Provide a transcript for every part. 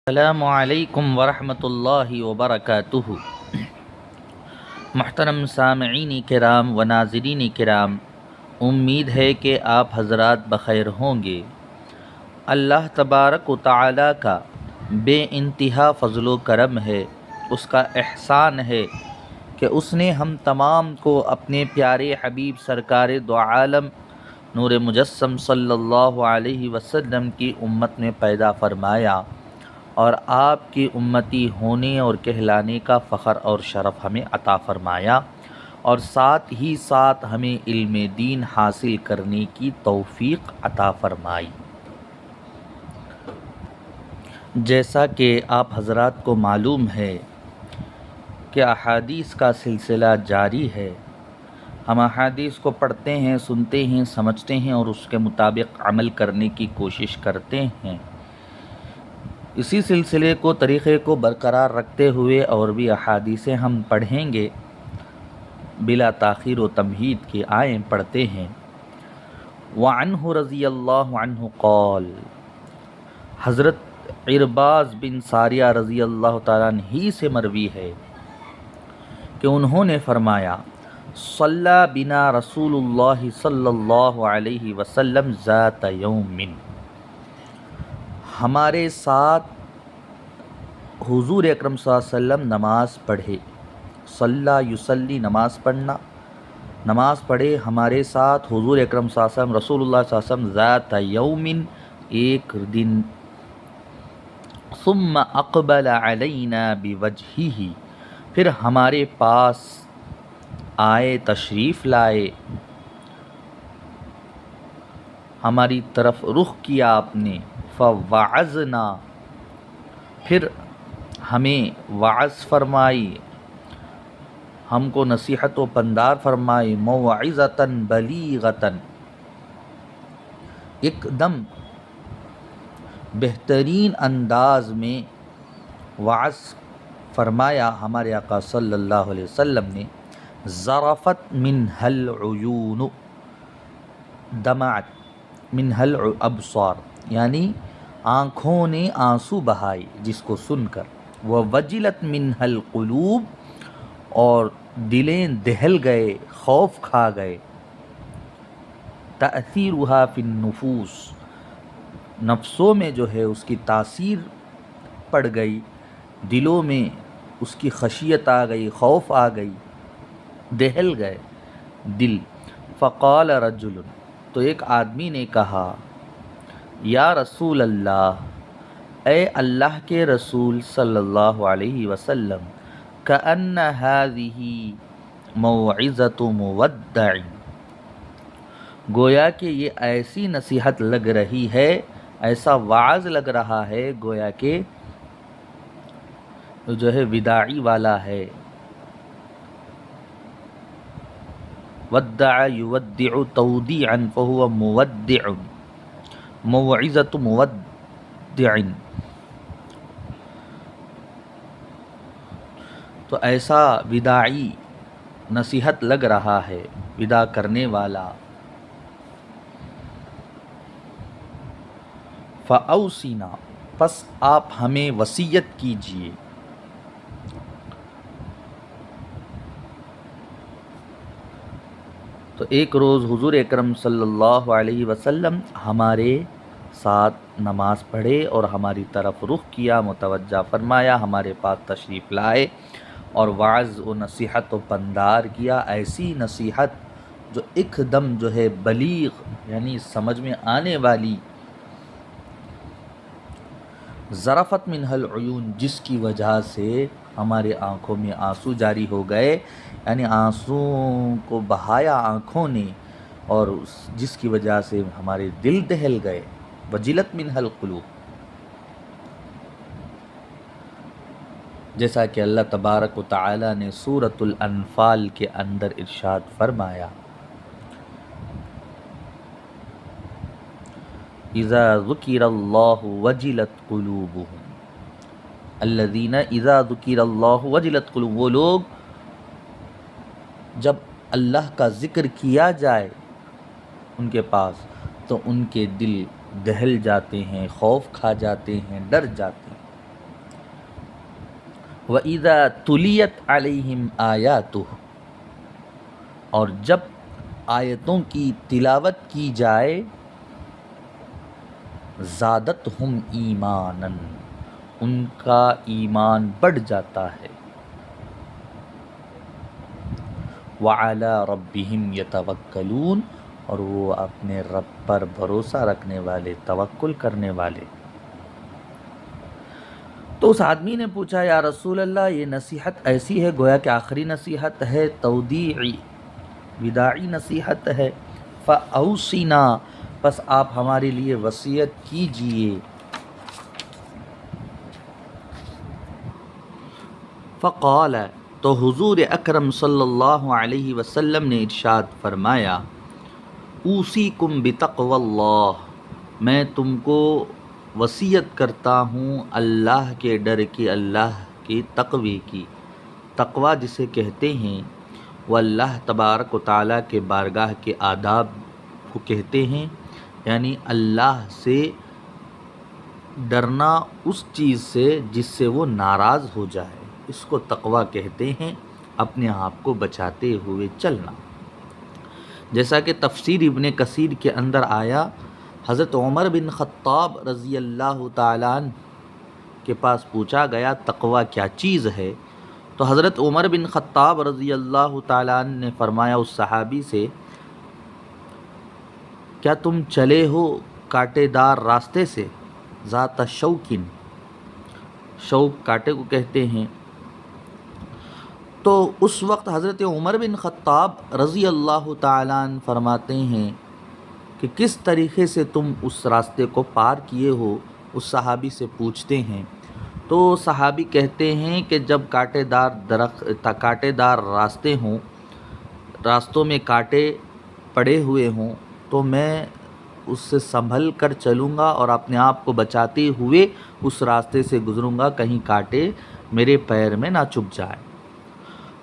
السلام علیکم ورحمۃ اللہ وبرکاتہ۔ محترم سامعین کرام و ناظرین کرام، امید ہے کہ آپ حضرات بخیر ہوں گے۔ اللہ تبارک و تعالی کا بے انتہا فضل و کرم ہے، اس کا احسان ہے کہ اس نے ہم تمام کو اپنے پیارے حبیب سرکار دو عالم نور مجسم صلی اللہ علیہ وسلم کی امت میں پیدا فرمایا اور آپ کی امتی ہونے اور کہلانے کا فخر اور شرف ہمیں عطا فرمایا، اور ساتھ ہی ساتھ ہمیں علم دین حاصل کرنے کی توفیق عطا فرمائی۔ جیسا کہ آپ حضرات کو معلوم ہے کہ احادیث کا سلسلہ جاری ہے، ہم احادیث کو پڑھتے ہیں، سنتے ہیں، سمجھتے ہیں اور اس کے مطابق عمل کرنے کی کوشش کرتے ہیں۔ اسی سلسلے کو، طریقے کو برقرار رکھتے ہوئے اور بھی احادیثیں ہم پڑھیں گے بلا تاخیر و تمہید کے۔ آئیں پڑھتے ہیں۔ وعنہ رضی اللہ عنہ قال، حضرت عرباض بن ساریہ رضی اللہ تعالیٰ عنہ ہی سے مروی ہے کہ انہوں نے فرمایا، صلی بنا رسول اللہ صلی اللہ علیہ وسلم ذات یوم، ہمارے ساتھ حضور اکرم صلی اللہ علیہ وسلم نماز پڑھے۔ صلی یصلی، نماز پڑھنا، نماز پڑھے ہمارے ساتھ حضور اکرم صلی اللہ علیہ وسلم، رسول اللہ صلی اللہ علیہ وسلم، ذات یوم، ایک دن، ثم اقبل علینا بوجہہ، پھر ہمارے پاس آئے، تشریف لائے، ہماری طرف رخ کیا آپ نے، فوعظنا، پھر ہمیں وعظ فرمائی، ہم کو نصیحت و پندار فرمائی، موعظۃ بلیغۃ، ایک دم بہترین انداز میں وعظ فرمایا ہمارے آقا صلی اللہ علیہ وسلم نے۔ ذرفت منها العیون، دمعت منها الابصار، یعنی آنکھوں نے آنسو بہائی جس کو سن کر، ووجلت منها القلوب، اور دلیں دہل گئے، خوف کھا گئے، تأثیرها فی النفوس، نفسوں میں جو ہے اس کی تاثیر پڑ گئی، دلوں میں اس کی خشیت آ گئی، خوف آ گئی، دہل گئے دل۔ فقال رجل، تو ایک آدمی نے کہا، یا رسول اللہ، اے اللہ کے رسول صلی اللہ علیہ وسلم، کأن هذه موعظۃ مودع، گویا کہ یہ ایسی نصیحت لگ رہی ہے، ایسا وعظ لگ رہا ہے گویا کہ جو ہے وداعی والا ہے۔ ودع یودع تودیعا فهو مودع، موعظۃ مودع، تو ایسا وداعی نصیحت لگ رہا ہے، وداع کرنے والا۔ فاوصنا، پس آپ ہمیں وصیت کیجیے۔ تو ایک روز حضور اکرم صلی اللہ علیہ وسلم ہمارے ساتھ نماز پڑھے اور ہماری طرف رخ کیا، متوجہ فرمایا، ہمارے پاس تشریف لائے اور وعظ و نصیحت و پندار کیا، ایسی نصیحت جو ایک دم جو ہے بلیغ، یعنی سمجھ میں آنے والی، ذرفت منها العیون، جس کی وجہ سے ہمارے آنکھوں میں آنسو جاری ہو گئے، یعنی آنسو کو بہایا آنکھوں نے، اور جس کی وجہ سے ہمارے دل دہل گئے۔ وجلت منها القلوب، جیسا کہ اللہ تبارک و تعالی نے سورۃ الانفال کے اندر ارشاد فرمایا، اذا ذکر اللہ وجلت قلوبہم، الذین اذا ذکر اللہ وجلت قلوبہم، وہ لوگ جب اللہ کا ذکر کیا جائے ان کے پاس تو ان کے دل دہل جاتے ہیں، خوف کھا جاتے ہیں، ڈر جاتے ہیں۔ وَإِذَا تُلِيَتْ عَلَيْهِمْ آيَاتُهُ، اور جب آیتوں کی تلاوت کی جائے، زادتہم ایماناً، ان کا ایمان بڑھ جاتا ہے، وَعَلَىٰ رَبِّهِمْ يَتَوَكَّلُونَ، اور وہ اپنے رب پر بھروسہ رکھنے والے، توکل کرنے والے۔ تو اس آدمی نے پوچھا یا رسول اللہ یہ نصیحت ایسی ہے گویا کہ آخری نصیحت ہے، تودیعی وداعی نصیحت ہے، فَأَوْصِنَا، پس آپ ہمارے لیے وصیت کیجئے۔ فقال، تو حضور اکرم صلی اللہ علیہ وسلم نے ارشاد فرمایا، اوصیکم بتقوی اللہ، میں تم کو وصیت کرتا ہوں اللہ کے ڈر کی، اللہ کے تقوی کی۔ تقوی جسے کہتے ہیں وہ اللہ تبارک و تعالیٰ کے بارگاہ کے آداب کو کہتے ہیں، یعنی اللہ سے ڈرنا اس چیز سے جس سے وہ ناراض ہو جائے، اس کو تقوی کہتے ہیں، اپنے آپ کو بچاتے ہوئے چلنا۔ جیسا کہ تفسیر ابن کثیر کے اندر آیا، حضرت عمر بن خطاب رضی اللہ تعالیٰ عنہ کے پاس پوچھا گیا تقوی کیا چیز ہے، تو حضرت عمر بن خطاب رضی اللہ تعالیٰ عنہ نے فرمایا اس صحابی سے، کیا تم چلے ہو کانٹے دار راستے سے، ذات شوکن، شوک کانٹے کو کہتے ہیں۔ تو اس وقت حضرت عمر بن خطاب رضی اللہ تعالیٰ عنہ فرماتے ہیں کہ کس طریقے سے تم اس راستے کو پار کیے ہو، اس صحابی سے پوچھتے ہیں۔ تو صحابی کہتے ہیں کہ جب کانٹے دار راستے ہوں، راستوں میں کانٹے پڑے ہوئے ہوں، تو میں اس سے سنبھل کر چلوں گا اور اپنے آپ کو بچاتے ہوئے اس راستے سے گزروں گا، کہیں کانٹے میرے پیر میں نہ چبھ جائیں۔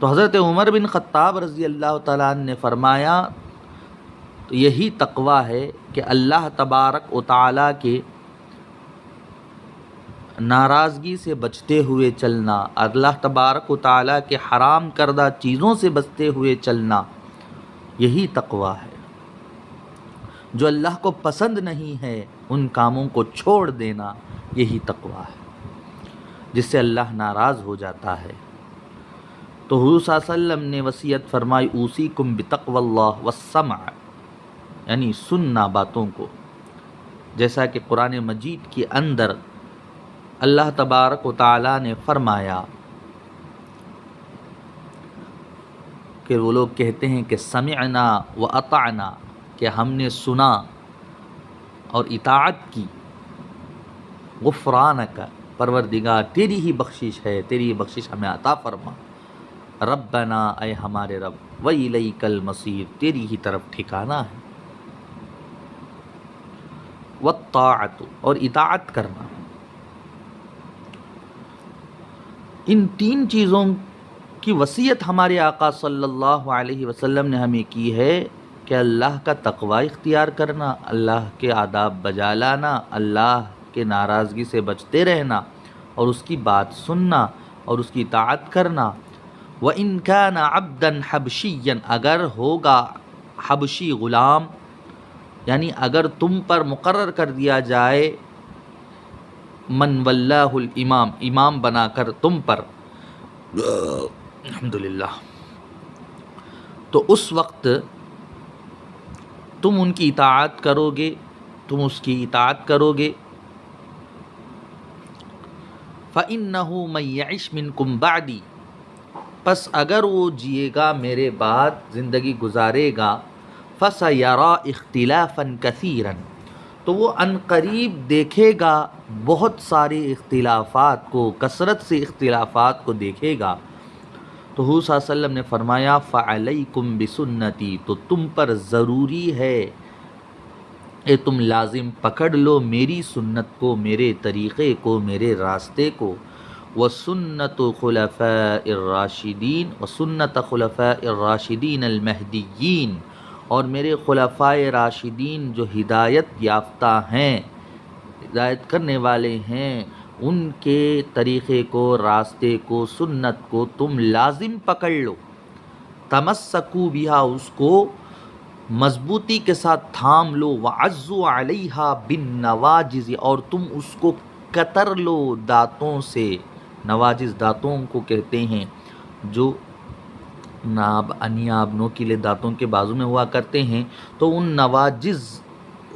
تو حضرت عمر بن خطاب رضی اللہ تعالیٰ عنہ نے فرمایا تو یہی تقوی ہے کہ اللہ تبارک و تعالیٰ کے ناراضگی سے بچتے ہوئے چلنا، اللہ تبارک و تعالیٰ کے حرام کردہ چیزوں سے بچتے ہوئے چلنا، یہی تقوی ہے۔ جو اللہ کو پسند نہیں ہے ان کاموں کو چھوڑ دینا، یہی تقوی ہے، جس سے اللہ ناراض ہو جاتا ہے۔ تو حضور صلی اللہ علیہ وسلم نے وصیت فرمائی، اوصیکم بتقوی اللہ والسمع، یعنی سننا باتوں کو، جیسا کہ قرآن مجید کے اندر اللہ تبارک و تعالیٰ نے فرمایا کہ وہ لوگ کہتے ہیں کہ سمعنا و اطعنا، کہ ہم نے سنا اور اطاعت کی، غفرانک، پروردگار تیری ہی بخشش ہے، تیری ہی بخشش ہمیں عطا فرما، ربنا، اے ہمارے رب، وَإِلَيْكَ الْمَصِيرُ، تیری ہی طرف ٹھکانہ ہے، وَالطَّاعَةُ، اور اطاعت کرنا۔ ان تین چیزوں کی وصیت ہمارے آقا صلی اللہ علیہ وسلم نے ہمیں کی ہے کہ اللہ کا تقوی اختیار کرنا، اللہ کے آداب بجا لانا، اللہ کے ناراضگی سے بچتے رہنا اور اس کی بات سننا اور اس کی اطاعت کرنا۔ وَإِن كَانَ عَبْدًا حَبْشِيًّا، اگر ہوگا حبشی غلام، یعنی اگر تم پر مقرر کر دیا جائے من واللہ الامام، امام بنا کر تم پر، الحمدللہ، تو اس وقت تم ان کی اطاعت کرو گے، تم اس کی اطاعت کرو گے۔ فَإِنَّهُ مَن يَعِشْ مِنْكُمْ بَعْدِي، پس اگر وہ جیے گا میرے بعد، زندگی گزارے گا، فَسَيَرَىٰ اخْتِلَافًا كَثِيرًا، تو وہ عنقریب دیکھے گا بہت سارے اختلافات کو، کثرت سے اختلافات کو دیکھے گا۔ تو حضور صلی اللہ علیہ وسلم نے فرمایا فَعَلَيْكُمْ بِسُنَّتِي، تو تم پر ضروری ہے کہ تم لازم پکڑ لو میری سنت کو، میرے طریقے کو، میرے راستے کو، وَسُنَّةُ خُلَفَاءِ الرَّاشِدِينَ، وَسُنَّةَ خُلَفَاءِ الرَّاشِدِينَ الْمَهْدِيِّينَ، اور میرے خلفائے راشدین جو ہدایت یافتہ ہیں، ہدایت کرنے والے ہیں، ان کے طریقے کو، راستے کو، سنت کو تم لازم پکڑ لو، تمسکو بہا، اس کو مضبوطی کے ساتھ تھام لو، وعزو علیہا بالنواجز، اور تم اس کو کتر لو دانتوں سے۔ نواجز دانتوں کو کہتے ہیں جو انیاب نوکیلے دانتوں کے بازو میں ہوا کرتے ہیں، تو ان نواجز،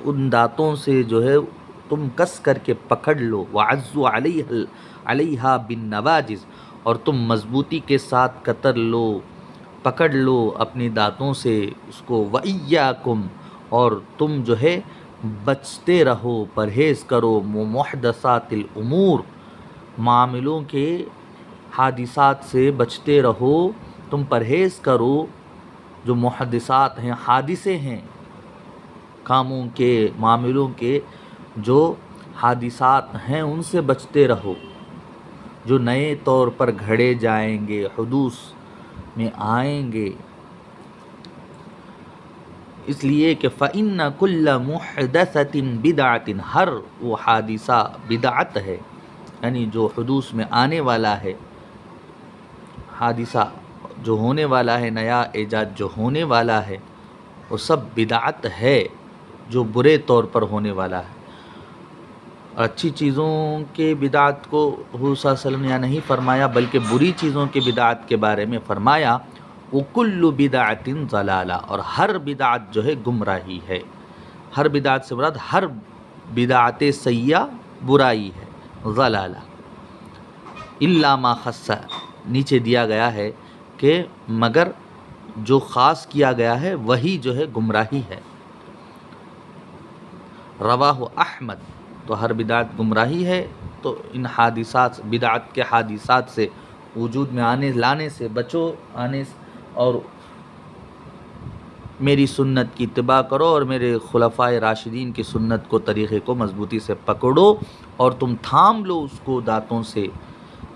ان دانتوں سے جو ہے تم کس کر کے پکڑ لو، وعزو علیہا بالنواجز، اور تم مضبوطی کے ساتھ کتر لو، پکڑ لو اپنی دانتوں سے اس کو، وَإِيَّاكُمْ، اور تم جو ہے بچتے رہو، پرہیز کرو، محدثات الامور، معاملوں کے حادثات سے بچتے رہو، تم پرہیز کرو، جو محدثات ہیں، حادثے ہیں، کاموں کے، معاملوں کے جو حادثات ہیں ان سے بچتے رہو، جو نئے طور پر گھڑے جائیں گے، حدوث میں آئیں گے۔ اس لیے کہ فَإِنَّ كُلَّ مُحْدَثَةٍ بِدْعَةٍ، ہر وہ حادثہ بدعت ہے، یعنی جو حدوث میں آنے والا ہے، حادثہ جو ہونے والا ہے، نیا ایجاد جو ہونے والا ہے، وہ سب بدعت ہے، جو برے طور پر ہونے والا ہے۔ اور اچھی چیزوں کے بدعت کو حضور صلی اللہ علیہ وسلم نے یہاں نہیں فرمایا، بلکہ بری چیزوں کے بدعت کے بارے میں فرمایا، وَكُلُّ بِدْعَةٍ ضَلَالَةٍ، اور ہر بدعت جو ہے گمراہی ہے۔ ہر بدعت سے مراد ہر بدعت سیئہ برائی ہے، ضلالہ۔ الا ما خص، نیچے دیا گیا ہے کہ مگر جو خاص کیا گیا ہے وہی جو ہے گمراہی ہے۔ رواہ احمد، تو ہر بدعت گمراہی ہے، تو ان حادثات، بدعت کے حادثات سے وجود میں لانے سے بچو، اور میری سنت کی اتباع کرو، اور میرے خلفائے راشدین کی سنت کو، طریقے کو مضبوطی سے پکڑو، اور تم تھام لو اس کو دانتوں سے۔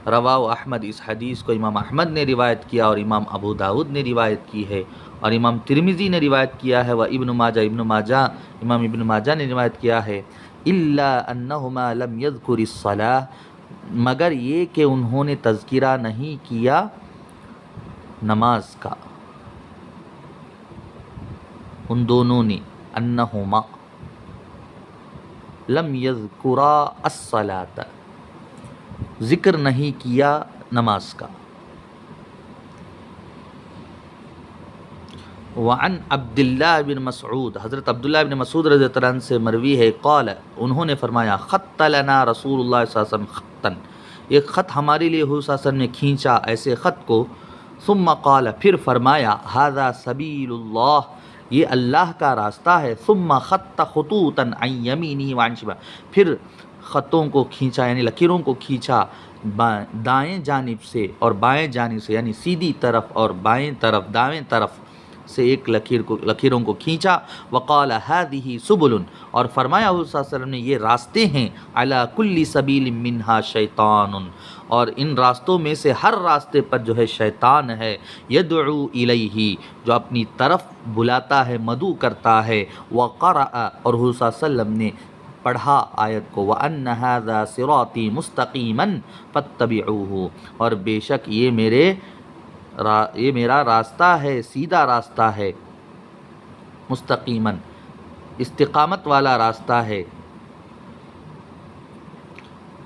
رواہ احمد، اس حدیث کو امام احمد نے روایت کیا، اور امام ابو داود نے روایت کی ہے، اور امام ترمذی نے روایت کیا ہے، و ابن ماجہ، امام ابن ماجہ نے روایت کیا ہے، الا انہما لم یذکر الصلاۃ، مگر یہ کہ انہوں نے تذکرہ نہیں کیا نماز کا، ان دونوں نے، انہما لم یذکرا الصلاۃ، ذکر نہیں کیا نماز کا۔ وعن عبداللہ بن مسعود، حضرت عبداللہ بن مسعود رضی اللہ عنہ سے مروی ہے، قال، انہوں نے فرمایا، خط لنا رسول اللہ صلی اللہ علیہ وسلم خطا، ایک خط ہمارے لیے حضور صلی اللہ علیہ وسلم نے کھینچا، ایسے خط کو، ثم قال، پھر فرمایا، ھذا سبیل اللہ، یہ اللہ کا راستہ ہے، ثم خط خطوطا عن یمینہ وعن شمالہ، پھر خطوں کو کھینچا، یعنی لکیروں کو کھینچا دائیں جانب سے اور بائیں جانب سے، یعنی سیدھی طرف اور بائیں طرف، دائیں طرف سے ایک لکیروں کو کھینچا، وقال ھذہ سبل، اور فرمایا حضور صلی اللہ علیہ وسلم نے، یہ راستے ہیں، علی کل سبیل منہا شیطان، اور ان راستوں میں سے ہر راستے پر جو ہے شیطان ہے، یدعو الیہ، جو اپنی طرف بلاتا ہے، مدعو کرتا ہے، وقرأ، اور حضور صلی اللہ علیہ وسلم نے پڑھا آیت کو، وَأَنَّ هَذَا صِرَاطِي مُسْتَقِيمًا فَاتَّبِعُوهُ، اور بے شک یہ میرا راستہ ہے، سیدھا راستہ ہے، مستقیماً، استقامت والا راستہ ہے،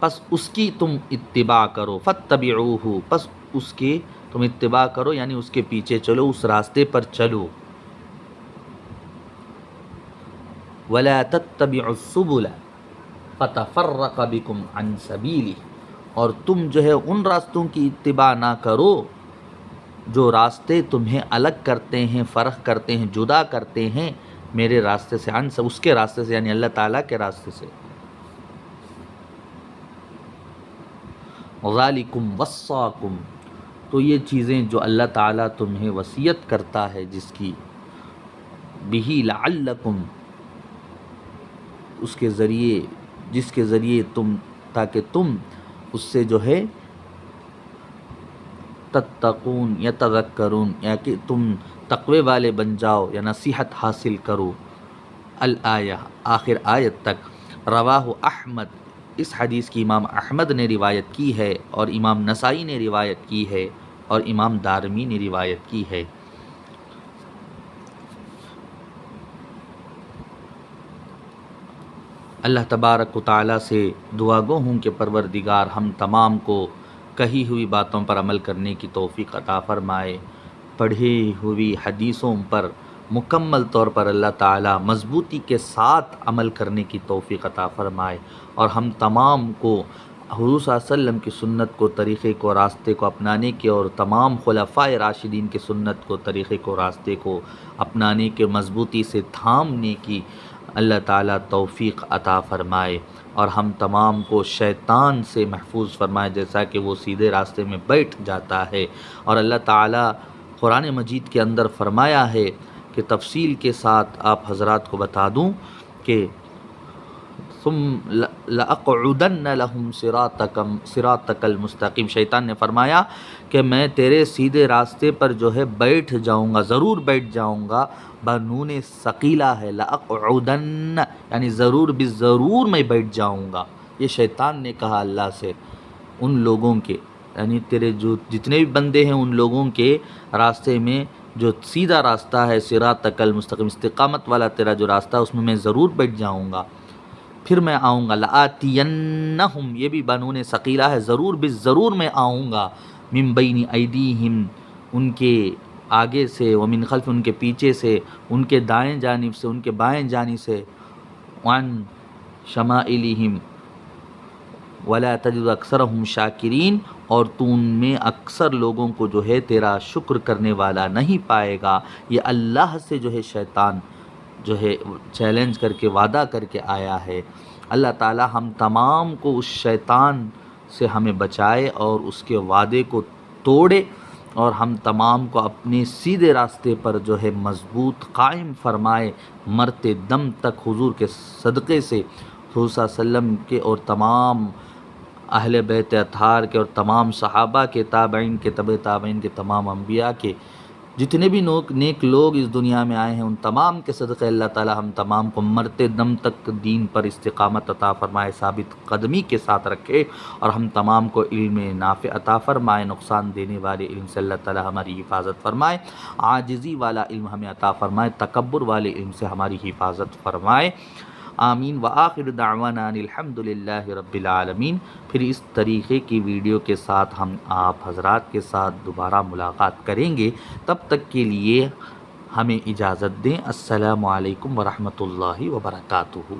پس اس کی تم اتباع کرو، فَاتَّبِعُوهُ، پس اس کی تم اتباع کرو، یعنی اس کے پیچھے چلو، اس راستے پر چلو، وَلَا تَتَّبِعُوا السُّبُلَ فَتَفَرَّقَ بِكُمْ عَنْ سَبِيلِهِ، اور تم جو ہے ان راستوں کی اتباع نہ کرو جو راستے تمہیں الگ کرتے ہیں، فرق کرتے ہیں، جدا کرتے ہیں میرے راستے سے، اس کے راستے سے، یعنی اللہ تعالیٰ کے راستے سے۔ ذَلِكُمْ وَصَّاكُمْ، تو یہ چیزیں جو اللہ تعالیٰ تمہیں وصیت کرتا ہے، جس کی، بِهِ لَعَلَّكُمْ، اس کے ذریعے، جس کے ذریعے تم، تاکہ تم اس سے جو ہے تتقون یا تذکرون، یا کہ تم تقوی والے بن جاؤ یا نصیحت حاصل کرو، الآیہ، آخر آیت تک۔ رواہ احمد، اس حدیث کی امام احمد نے روایت کی ہے اور امام نسائی نے روایت کی ہے اور امام دارمی نے روایت کی ہے۔ اللہ تبارک و تعالیٰ سے دعا گو ہوں کہ پروردگار ہم تمام کو کہی ہوئی باتوں پر عمل کرنے کی توفیق عطا فرمائے، پڑھی ہوئی حدیثوں پر مکمل طور پر اللہ تعالیٰ مضبوطی کے ساتھ عمل کرنے کی توفیق عطا فرمائے، اور ہم تمام کو حضور صلی اللہ علیہ وسلم کی سنت کو، طریقے کو، راستے کو اپنانے کے، اور تمام خلفائے راشدین کی سنت کو، طریقے کو، راستے کو اپنانے کے، مضبوطی سے تھامنے کی اللہ تعالیٰ توفیق عطا فرمائے، اور ہم تمام کو شیطان سے محفوظ فرمائے، جیسا کہ وہ سیدھے راستے میں بیٹھ جاتا ہے۔ اور اللہ تعالیٰ قرآن مجید کے اندر فرمایا ہے کہ تفصیل کے ساتھ آپ حضرات کو بتا دوں کہ ثم لَأَقْعُدَنَّ لَهُمْ صِرَاطَكَ الْمُسْتَقِيمَ، شیطان نے فرمایا کہ میں تیرے سیدھے راستے پر جو ہے بیٹھ جاؤں گا، ضرور بیٹھ جاؤں گا، بنون ثقیلہ ہے، لَأَقْعُدَنَّ یعنی ضرور بالضرور میں بیٹھ جاؤں گا۔ یہ شیطان نے کہا اللہ سے ان لوگوں کے، یعنی تیرے جو جتنے بھی بندے ہیں ان لوگوں کے راستے میں جو سیدھا راستہ ہے، صراطک المستقیم، استقامت والا تیرا جو راستہ ہے اس میں ضرور بیٹھ جاؤں گا، پھر میں آؤں گا، لآتینہم یہ بھی بنون ثقیلہ ہے، ضرور بالضرور میں آؤں گا، من بین ایدیہم ان کے آگے سے، ومن خلف ان کے پیچھے سے، ان کے دائیں جانب سے، ان کے بائیں جانب سے، وعن شمائلہم ولا تجد اکثرہم شاکرین، اور تو ان میں اکثر لوگوں کو جو ہے تیرا شکر کرنے والا نہیں پائے گا۔ یہ اللہ سے جو ہے شیطان جو ہے چیلنج کر کے وعدہ کر کے آیا ہے۔ اللہ تعالی ہم تمام کو اس شیطان سے ہمیں بچائے اور اس کے وعدے کو توڑے، اور ہم تمام کو اپنے سیدھے راستے پر جو ہے مضبوط قائم فرمائے، مرتے دم تک حضور کے صدقے سے، حضور صلی اللہ علیہ وسلم کے اور تمام اہل بیت اطہار کے اور تمام صحابہ کے، تابعین کے، تبع تابعین کے، تمام انبیاء کے، جتنے بھی نیک لوگ اس دنیا میں آئے ہیں ان تمام کے صدقے اللہ تعالی ہم تمام کو مرتے دم تک دین پر استقامت عطا فرمائے، ثابت قدمی کے ساتھ رکھے، اور ہم تمام کو علم نافع عطا فرمائے، نقصان دینے والے علم سے اللہ تعالی ہماری حفاظت فرمائے، عاجزی والا علم ہمیں عطا فرمائے، تکبر والے علم سے ہماری حفاظت فرمائے، آمین۔ وآخر دعوانا ان الحمد للہ رب العالمین۔ پھر اس طریقے کی ویڈیو کے ساتھ ہم آپ حضرات کے ساتھ دوبارہ ملاقات کریں گے، تب تک کے لیے ہمیں اجازت دیں۔ السلام علیکم ورحمۃ اللہ وبرکاتہ۔